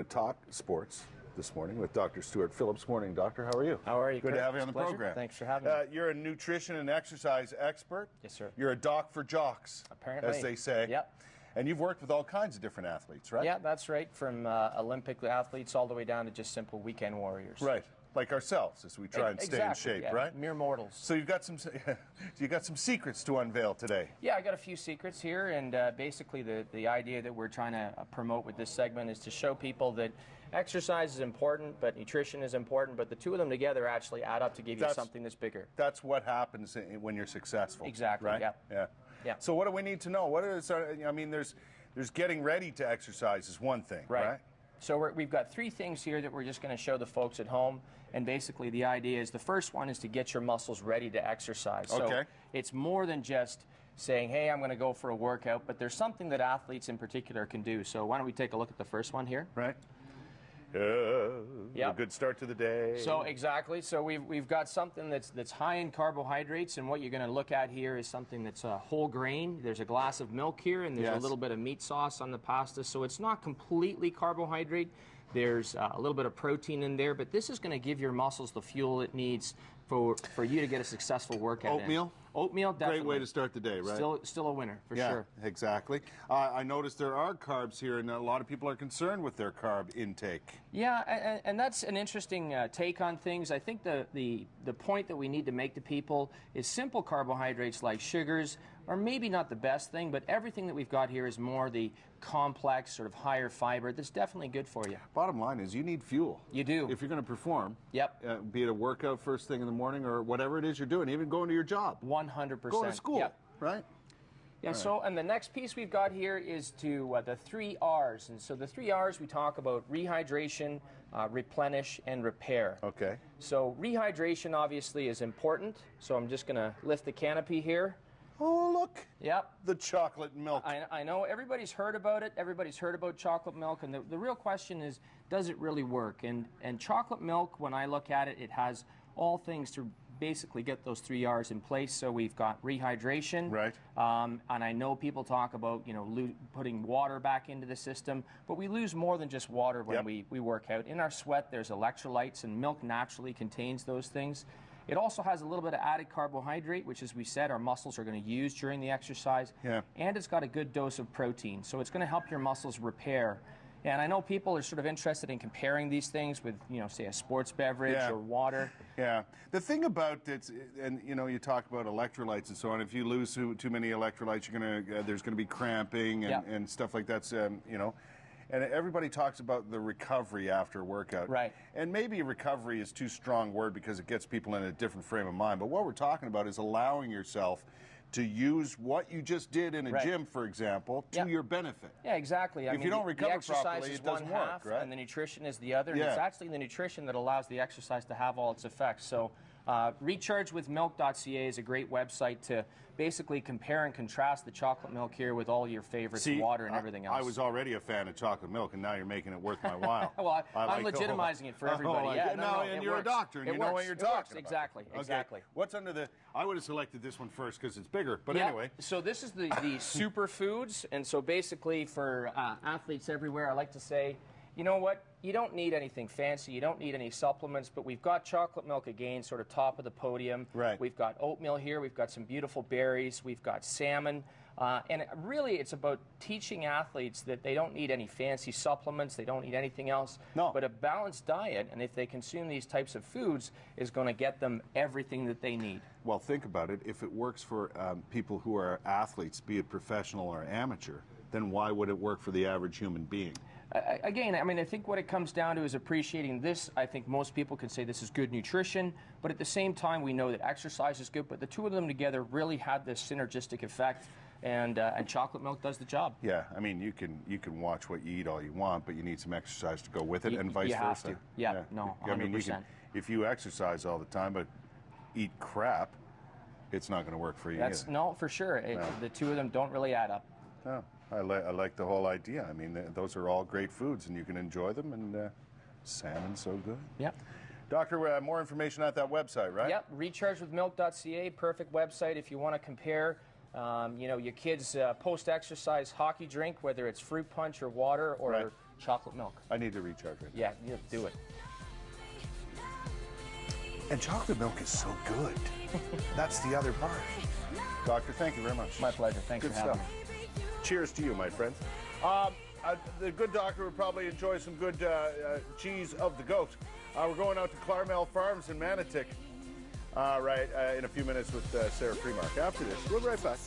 talk sports this morning with Dr. Stuart Phillips. Morning, Doctor. How are you? How are you? Good to have you on the program. Thanks for having me. You're a nutrition and exercise expert. Yes, sir. You're a doc for jocks, apparently, as they say. Yep. And you've worked with all kinds of different athletes, right? Yeah, that's right. From Olympic athletes all the way down to just simple weekend warriors. Right. Like ourselves, as we try and stay in shape, yeah. right? Mere mortals. So you've got some secrets to unveil today. Yeah, I got a few secrets here, and basically the idea that we're trying to promote with this segment is to show people that exercise is important, but nutrition is important, but the two of them together actually add up to give you something that's bigger. That's what happens when you're successful. Exactly. Right? Yeah. So what do we need to know? What is? I mean, there's getting ready to exercise is one thing, right? So we've got three things here that we're just going to show the folks at home, and basically the idea is the first one is to get your muscles ready to exercise. Okay. So it's more than just saying, hey, I'm going to go for a workout, but there's something that athletes in particular can do. So why don't we take a look at the first one here? Right. A good start to the day. So exactly. So we've got something that's high in carbohydrates, and what you're going to look at here is something that's whole grain. There's a glass of milk here, and there's a little bit of meat sauce on the pasta. So it's not completely carbohydrate. There's a little bit of protein in there, but this is going to give your muscles the fuel it needs for you to get a successful workout. Oatmeal? Oatmeal, definitely. Great way to start the day, right? Still a winner, for sure. Yeah, exactly. I noticed there are carbs here, and a lot of people are concerned with their carb intake. Yeah, and that's an interesting take on things. I think the point that we need to make to people is simple carbohydrates like sugars are maybe not the best thing, but everything that we've got here is more the complex, sort of higher fiber that's definitely good for you. Bottom line is you need fuel. You do. If you're going to perform. Yep. Be it a workout first thing in the morning or whatever it is you're doing, even going to your job. 100%. Going to school, yep. Right? Yeah, so, and the next piece we've got here is to the 3 R's. And so the 3 R's, we talk about rehydration, replenish, and repair. Okay. So rehydration obviously is important. So I'm just going to lift the canopy here. Oh, look. Yep. The chocolate milk. I know everybody's heard about it. Everybody's heard about chocolate milk. And the real question is, does it really work? And chocolate milk, when I look at it, it has all things to basically get those 3 R's in place. So we've got rehydration. Right. And I know people talk about, putting water back into the system, but we lose more than just water when we work out. In our sweat, there's electrolytes, and milk naturally contains those things. It also has a little bit of added carbohydrate, which, as we said, our muscles are going to use during the exercise. Yeah. And it's got a good dose of protein, so it's going to help your muscles repair. And I know people are sort of interested in comparing these things with, say, a sports beverage or water. Yeah. The thing about it, and you talk about electrolytes and so on. If you lose too many electrolytes, there's going to be cramping and stuff like that. And everybody talks about the recovery after a workout. Right. And maybe recovery is too strong a word because it gets people in a different frame of mind. But what we're talking about is allowing yourself to use what you just did in a gym, for example, to your benefit. Yeah, exactly. If you don't recover properly, it doesn't work, right? And the nutrition is the other. And it's actually the nutrition that allows the exercise to have all its effects. So rechargewithmilk.ca is a great website to basically compare and contrast the chocolate milk here with all your favorites, water and everything else. I was already a fan of chocolate milk, and now you're making it worth my while. Well, I'm legitimizing it for everybody. And you're a doctor, and you know what you're talking about. Exactly. What's under the... I would have selected this one first because it's bigger, but anyway. So this is the superfoods, and so basically for athletes everywhere, I like to say, you know what? You don't need anything fancy. You don't need any supplements, but we've got chocolate milk again, sort of top of the podium. Right. We've got oatmeal here. We've got some beautiful berries. We've got salmon. Really, it's about teaching athletes that they don't need any fancy supplements. They don't need anything else. No. But a balanced diet, and if they consume these types of foods, is going to get them everything that they need. Well, think about it. If it works for people who are athletes, be it professional or amateur, then why would it work for the average human being? Again, I think what it comes down to is appreciating this. I think most people can say this is good nutrition, but at the same time, we know that exercise is good, but the two of them together really had this synergistic effect, and chocolate milk does the job. Yeah, I mean, you can watch what you eat all you want, but you need some exercise to go with it, and vice versa. You have to. Yeah, no, 100%. I mean, if you exercise all the time but eat crap, it's not going to work for you either. No, for sure. The two of them don't really add up. No, I like the whole idea. I mean, those are all great foods, and you can enjoy them, and salmon's so good. Yep. Doctor, more information at that website, right? Yep, rechargewithmilk.ca, perfect website if you want to compare your kids' post-exercise hockey drink, whether it's fruit punch or water or chocolate milk. I need to recharge right now. Yeah, you do it. And chocolate milk is so good. That's the other part. Doctor, thank you very much. My pleasure. Thanks for having me. Cheers to you, my friend. The good doctor would probably enjoy some good cheese of the goat. We're going out to Claremel Farms in Manotick in a few minutes with Sarah Freemark. After this, we'll be right back.